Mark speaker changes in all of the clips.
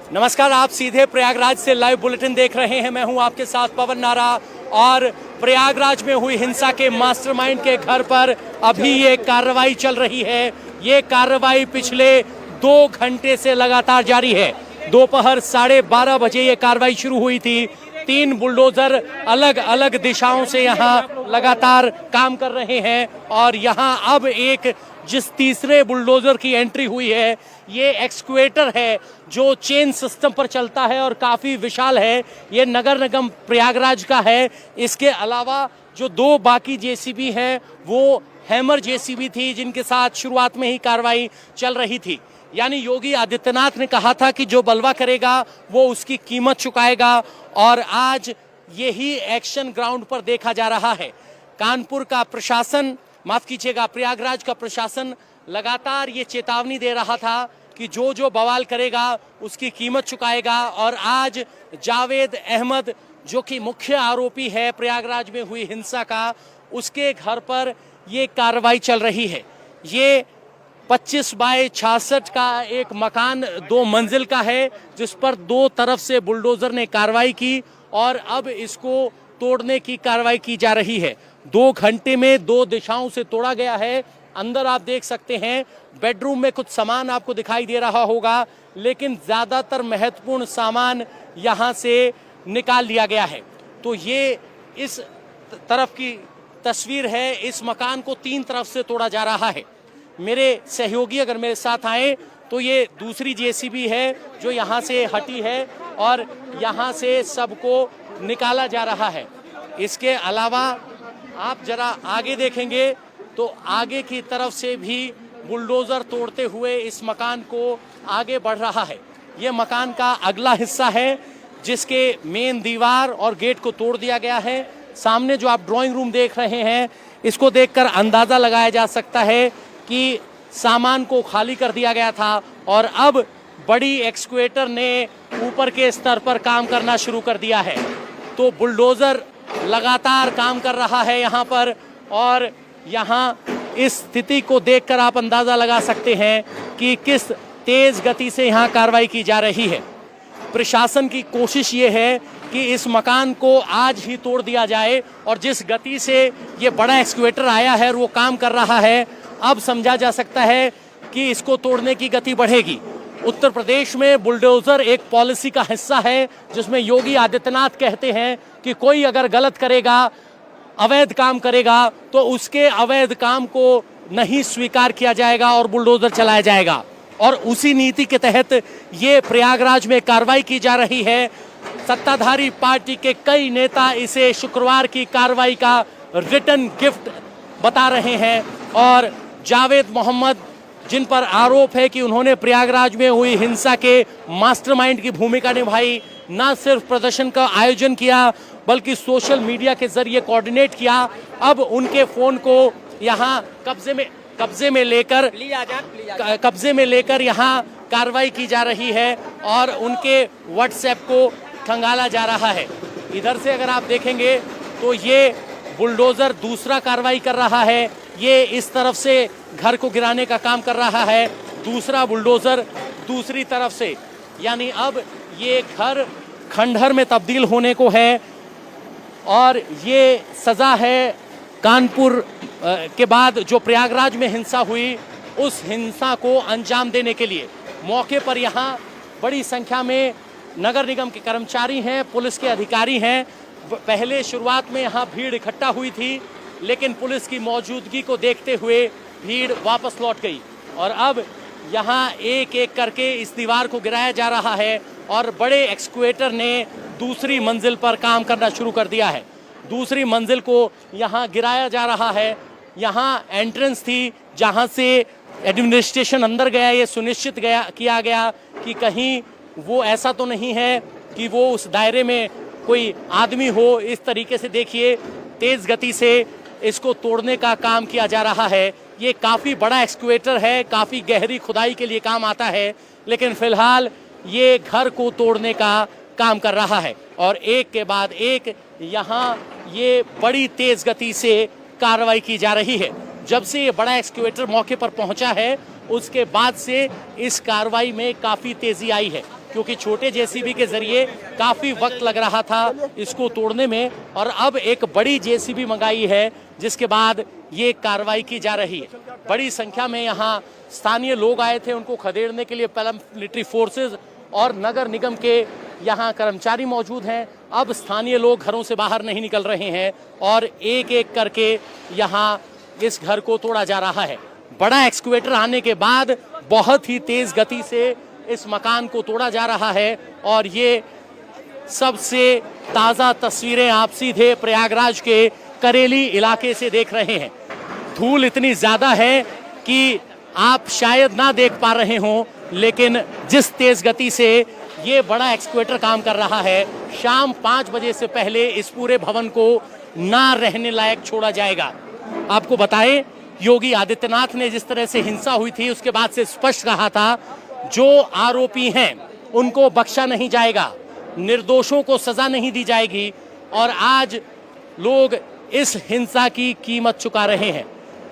Speaker 1: नमस्कार, आप सीधे प्रयागराज से लाइव बुलेटिन देख रहे हैं। मैं हूं आपके साथ पवन नारा और प्रयागराज में हुई हिंसा के मास्टरमाइंड के घर पर अभी ये कार्रवाई चल रही है। ये कार्रवाई पिछले 2 घंटे से लगातार जारी है। दोपहर 12:30 बजे ये कार्रवाई शुरू हुई थी। 3 बुलडोजर अलग अलग दिशाओं से यहाँ लगातार काम कर रहे हैं और यहाँ अब एक जिस तीसरे बुलडोजर की एंट्री हुई है, ये एक्सक्वेटर है जो चेन सिस्टम पर चलता है और काफ़ी विशाल है। ये नगर निगम प्रयागराज का है। इसके अलावा जो 2 बाकी जेसीबी हैं वो हैमर जेसीबी थी, जिनके साथ शुरुआत में ही कार्रवाई चल रही थी। यानी योगी आदित्यनाथ ने कहा था कि जो बलवा करेगा वो उसकी कीमत चुकाएगा और आज यही एक्शन ग्राउंड पर देखा जा रहा है। कानपुर का प्रशासन, माफ कीजिएगा, प्रयागराज का प्रशासन लगातार ये चेतावनी दे रहा था कि जो जो बवाल करेगा उसकी कीमत चुकाएगा। और आज जावेद अहमद जो कि मुख्य आरोपी है प्रयागराज में हुई हिंसा का, उसके घर पर ये कार्रवाई चल रही है। ये 25 बाय 66 का एक मकान 2 मंजिल का है, जिस पर 2 तरफ से बुलडोजर ने कार्रवाई की और अब इसको तोड़ने की कार्रवाई की जा रही है। 2 घंटे में 2 दिशाओं से तोड़ा गया है। अंदर आप देख सकते हैं बेडरूम में कुछ सामान आपको दिखाई दे रहा होगा, लेकिन ज़्यादातर महत्वपूर्ण सामान यहाँ से निकाल लिया गया है। तो ये इस तरफ की तस्वीर है। इस मकान को 3 तरफ से तोड़ा जा रहा है। मेरे सहयोगी अगर मेरे साथ आए तो ये दूसरी जेसीबी है जो यहाँ से हटी है और यहाँ से सबको निकाला जा रहा है। इसके अलावा आप जरा आगे देखेंगे तो आगे की तरफ से भी बुलडोजर तोड़ते हुए इस मकान को आगे बढ़ रहा है। ये मकान का अगला हिस्सा है जिसके मेन दीवार और गेट को तोड़ दिया गया है। सामने जो आप ड्राइंग रूम देख रहे हैं, इसको देखकर अंदाज़ा लगाया जा सकता है कि सामान को खाली कर दिया गया था और अब बड़ी एक्सक्वेटर ने ऊपर के स्तर पर काम करना शुरू कर दिया है। तो बुलडोज़र लगातार काम कर रहा है यहाँ पर और यहाँ इस स्थिति को देखकर आप अंदाज़ा लगा सकते हैं कि किस तेज़ गति से यहाँ कार्रवाई की जा रही है। प्रशासन की कोशिश ये है कि इस मकान को आज ही तोड़ दिया जाए और जिस गति से ये बड़ा एक्सक्वेटर आया है और वो काम कर रहा है, अब समझा जा सकता है कि इसको तोड़ने की गति बढ़ेगी। उत्तर प्रदेश में बुलडोज़र एक पॉलिसी का हिस्सा है जिसमें योगी आदित्यनाथ कहते हैं कि कोई अगर गलत करेगा, अवैध काम करेगा, तो उसके अवैध काम को नहीं स्वीकार किया जाएगा और बुलडोज़र चलाया जाएगा। और उसी नीति के तहत ये प्रयागराज में कार्रवाई की जा रही है। सत्ताधारी पार्टी के कई नेता इसे शुक्रवार की कार्रवाई का रिटर्न गिफ्ट बता रहे हैं और जावेद मोहम्मद, जिन पर आरोप है कि उन्होंने प्रयागराज में हुई हिंसा के मास्टरमाइंड की भूमिका निभाई, न सिर्फ प्रदर्शन का आयोजन किया बल्कि सोशल मीडिया के जरिए कोऑर्डिनेट किया, अब उनके फ़ोन को यहाँ कब्जे में लेकर यहाँ कार्रवाई की जा रही है और उनके व्हाट्सएप को खंगाला जा रहा है। इधर से अगर आप देखेंगे तो ये बुलडोज़र दूसरा कार्रवाई कर रहा है। ये इस तरफ से घर को गिराने का काम कर रहा है, दूसरा बुलडोज़र दूसरी तरफ से। यानी अब ये घर खंडहर में तब्दील होने को है और ये सज़ा है कानपुर के बाद जो प्रयागराज में हिंसा हुई, उस हिंसा को अंजाम देने के लिए मौके पर यहाँ बड़ी संख्या में नगर निगम के कर्मचारी हैं, पुलिस के अधिकारी हैं। पहले शुरुआत में यहाँ भीड़ इकट्ठा हुई थी, लेकिन पुलिस की मौजूदगी को देखते हुए भीड़ वापस लौट गई और अब यहाँ एक एक करके इस दीवार को गिराया जा रहा है और बड़े एक्सक्वेटर ने दूसरी मंजिल पर काम करना शुरू कर दिया है। दूसरी मंजिल को यहाँ गिराया जा रहा है। यहाँ एंट्रेंस थी जहाँ से एडमिनिस्ट्रेशन अंदर गया, ये सुनिश्चित किया गया कि कहीं वो ऐसा तो नहीं है कि वो उस दायरे में कोई आदमी हो। इस तरीके से देखिए तेज़ गति से इसको तोड़ने का काम किया जा रहा है। ये काफ़ी बड़ा एक्सक्वेटर है, काफ़ी गहरी खुदाई के लिए काम आता है, लेकिन फ़िलहाल ये घर को तोड़ने का काम कर रहा है और एक के बाद एक यहाँ ये बड़ी तेज़ गति से कार्रवाई की जा रही है। जब से ये बड़ा एक्सक्वेटर मौके पर पहुँचा है, उसके बाद से इस कार्रवाई में काफ़ी तेज़ी आई है, क्योंकि छोटे जेसीबी के जरिए काफी वक्त लग रहा था इसको तोड़ने में, और अब एक बड़ी जेसीबी मंगाई है जिसके बाद ये कार्रवाई की जा रही है। बड़ी संख्या में यहाँ स्थानीय लोग आए थे, उनको खदेड़ने के लिए पैरामिलिट्री फोर्सेज और नगर निगम के यहाँ कर्मचारी मौजूद हैं। अब स्थानीय लोग घरों से बाहर नहीं निकल रहे हैं और एक एक करके यहाँ इस घर को तोड़ा जा रहा है। बड़ा एक्सकवेटर आने के बाद बहुत ही तेज गति से इस मकान को तोड़ा जा रहा है, और ये सबसे ताज़ा तस्वीरें आप सीधे प्रयागराज के करेली इलाके से देख रहे हैं। धूल इतनी ज़्यादा है कि आप शायद ना देख पा रहे हों, लेकिन जिस तेज गति से ये बड़ा एक्सकवेटर काम कर रहा है, शाम 5 बजे से पहले इस पूरे भवन को ना रहने लायक छोड़ा जाएगा। आपको बताएं, योगी आदित्यनाथ ने जिस तरह से हिंसा हुई थी उसके बाद से स्पष्ट कहा था, जो आरोपी हैं उनको बख्शा नहीं जाएगा, निर्दोषों को सजा नहीं दी जाएगी, और आज लोग इस हिंसा की कीमत चुका रहे हैं।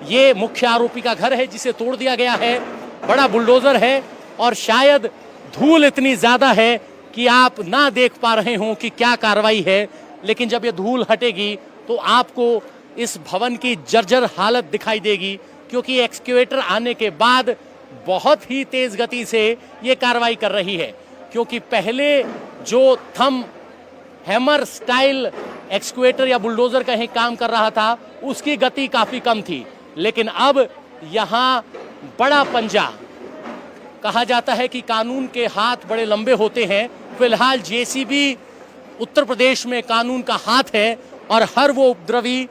Speaker 1: ये मुख्य आरोपी का घर है जिसे तोड़ दिया गया है, बड़ा बुलडोजर है, और शायद धूल इतनी ज्यादा है कि आप ना देख पा रहे हों कि क्या कार्रवाई है, लेकिन जब ये धूल हटेगी तो आपको इस भवन की जर्जर हालत दिखाई देगी, क्योंकि एक्सकवेटर आने के बाद बहुत ही तेज गति से ये कार्रवाई कर रही है। क्योंकि पहले जो थंब हैमर स्टाइल एक्सकवेटर या बुलडोजर कहीं काम कर रहा था उसकी गति काफी कम थी, लेकिन अब यहाँ बड़ा पंजा, कहा जाता है कि कानून के हाथ बड़े लंबे होते हैं। फिलहाल जेसीबी उत्तर प्रदेश में कानून का हाथ है, और हर वो उपद्रवी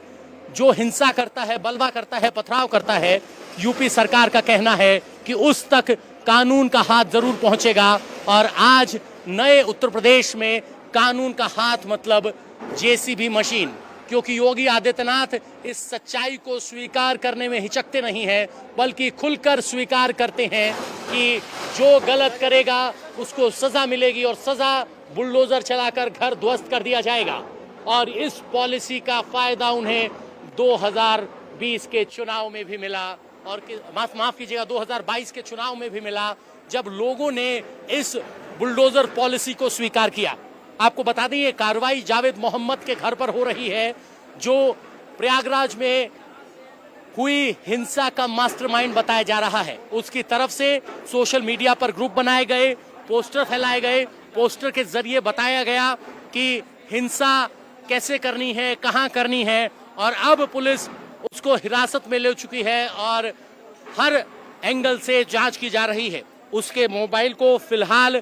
Speaker 1: जो हिंसा करता है, बलवा करता है, पथराव करता है, यूपी सरकार का कहना है कि उस तक कानून का हाथ जरूर पहुंचेगा। और आज नए उत्तर प्रदेश में कानून का हाथ मतलब जेसीबी मशीन, क्योंकि योगी आदित्यनाथ इस सच्चाई को स्वीकार करने में हिचकते नहीं हैं, बल्कि खुलकर स्वीकार करते हैं कि जो गलत करेगा उसको सजा मिलेगी, और सजा बुलडोजर चलाकर घर ध्वस्त कर दिया जाएगा। और इस पॉलिसी का फायदा उन्हें 2020 के चुनाव में भी मिला, और माफ कीजिएगा 2022 के चुनाव में भी मिला, जब लोगों ने इस बुलडोजर पॉलिसी को स्वीकार किया। आपको बता दें, ये कार्रवाई जावेद मोहम्मद के घर पर हो रही है, जो प्रयागराज में हुई हिंसा का मास्टरमाइंड बताया जा रहा है। उसकी तरफ से सोशल मीडिया पर ग्रुप बनाए गए, पोस्टर फैलाए गए, पोस्टर के जरिए बताया गया कि हिंसा कैसे करनी है, कहां करनी है, और अब पुलिस उसको हिरासत में ले चुकी है और हर एंगल से जांच की जा रही है। उसके मोबाइल को फिलहाल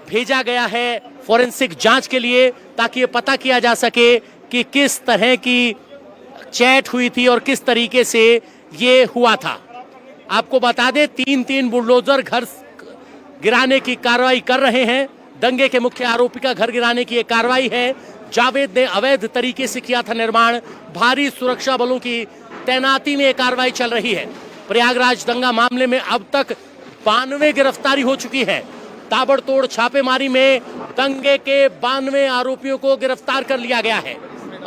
Speaker 1: भेजा गया है फॉरेंसिक जांच के लिए, ताकि ये पता किया जा सके कि किस तरह की चैट हुई थी और किस तरीके से ये हुआ था। आपको बता दें, 3 बुलडोजर घर गिराने की कार्रवाई कर रहे हैं। दंगे के मुख्य आरोपी का घर गिराने की एक कार्रवाई है। जावेद ने अवैध तरीके से किया था निर्माण। भारी सुरक्षा बलों की तैनाती में कार्रवाई चल रही है। प्रयागराज दंगा मामले में अब तक 92 गिरफ्तारी हो चुकी है। ताबड़तोड़ छापेमारी में दंगे के 92 आरोपियों को गिरफ्तार कर लिया गया है।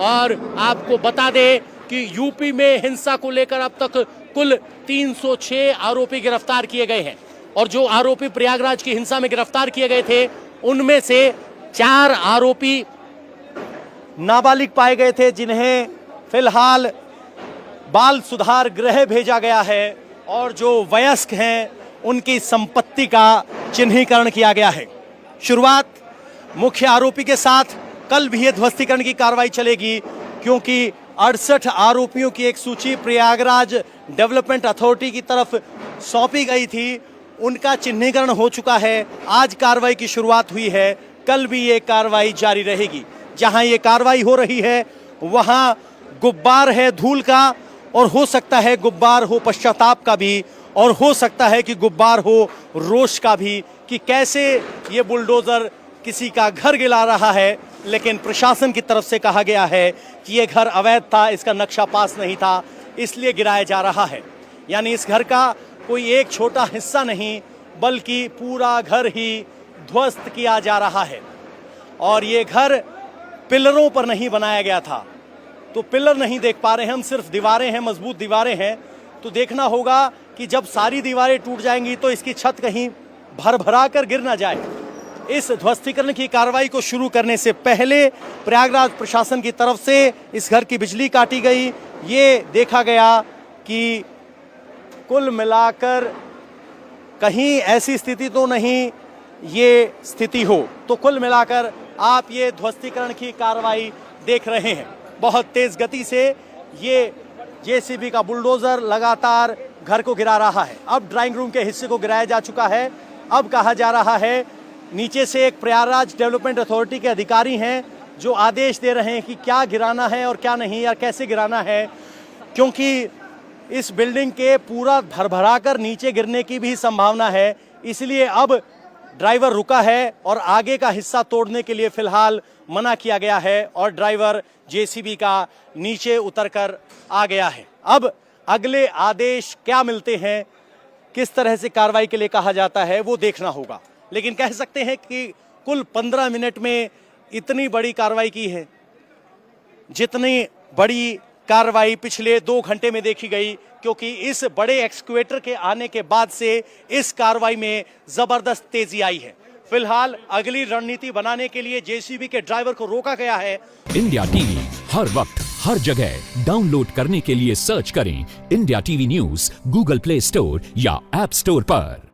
Speaker 1: और आपको बता दें कि यूपी में हिंसा को लेकर अब तक कुल 306 आरोपी गिरफ्तार किए गए हैं, और जो आरोपी प्रयागराज की हिंसा में गिरफ्तार किए गए थे उनमें से 4 आरोपी नाबालिग पाए गए थे, जिन्हें फिलहाल बाल सुधार गृह भेजा गया है, और जो वयस्क हैं उनकी संपत्ति का चिन्हीकरण किया गया है। शुरुआत मुख्य आरोपी के साथ कल भी ये ध्वस्तीकरण की कार्रवाई चलेगी, क्योंकि 68 आरोपियों की एक सूची प्रयागराज डेवलपमेंट अथॉरिटी की तरफ सौंपी गई थी। उनका चिन्हीकरण हो चुका है। आज कार्रवाई की शुरुआत हुई है, कल भी ये कार्रवाई जारी रहेगी। जहां ये कार्रवाई हो रही है वहां गुब्बार है धूल का, और हो सकता है गुब्बार हो पश्चाताप का भी, और हो सकता है कि गुब्बार हो रोष का भी, कि कैसे ये बुलडोजर किसी का घर गिरा रहा है। लेकिन प्रशासन की तरफ से कहा गया है कि ये घर अवैध था, इसका नक्शा पास नहीं था, इसलिए गिराया जा रहा है। यानी इस घर का कोई एक छोटा हिस्सा नहीं, बल्कि पूरा घर ही ध्वस्त किया जा रहा है। और ये घर पिलरों पर नहीं बनाया गया था, तो पिलर नहीं देख पा रहे हैं हम, सिर्फ दीवारें हैं, मजबूत दीवारें हैं। तो देखना होगा कि जब सारी दीवारें टूट जाएंगी तो इसकी छत कहीं भर भरा कर गिर ना जाए। इस ध्वस्तीकरण की कार्रवाई को शुरू करने से पहले प्रयागराज प्रशासन की तरफ से इस घर की बिजली काटी गई। ये देखा गया कि कुल मिलाकर कहीं ऐसी स्थिति तो नहीं ये स्थिति हो, तो कुल मिलाकर आप ये ध्वस्तीकरण की कार्रवाई देख रहे हैं। बहुत तेज गति से ये जेसीबी का बुलडोजर लगातार घर को गिरा रहा है। अब ड्राइंग रूम के हिस्से को गिराया जा चुका है। अब कहा जा रहा है, नीचे से एक प्रयागराज डेवलपमेंट अथॉरिटी के अधिकारी हैं जो आदेश दे रहे हैं कि क्या गिराना है और क्या नहीं, या कैसे गिराना है, क्योंकि इस बिल्डिंग के पूरा भरभराकर नीचे गिरने की भी संभावना है। इसलिए अब ड्राइवर रुका है और आगे का हिस्सा तोड़ने के लिए फिलहाल मना किया गया है और ड्राइवर जेसीबी का नीचे उतरकर आ गया है। अब अगले आदेश क्या मिलते हैं, किस तरह से कार्रवाई के लिए कहा जाता है, वो देखना होगा। लेकिन कह सकते हैं कि कुल 15 मिनट में इतनी बड़ी कार्रवाई की है जितनी बड़ी कार्रवाई पिछले 2 घंटे में देखी गई, क्योंकि इस बड़े एक्सक्यूवेटर के आने के बाद से इस कार्रवाई में जबरदस्त तेजी आई है। फिलहाल अगली रणनीति बनाने के लिए जेसीबी के ड्राइवर को रोका गया है।
Speaker 2: इंडिया टीवी हर वक्त हर जगह डाउनलोड करने के लिए सर्च करें India TV news Google play store या ऐप स्टोर पर।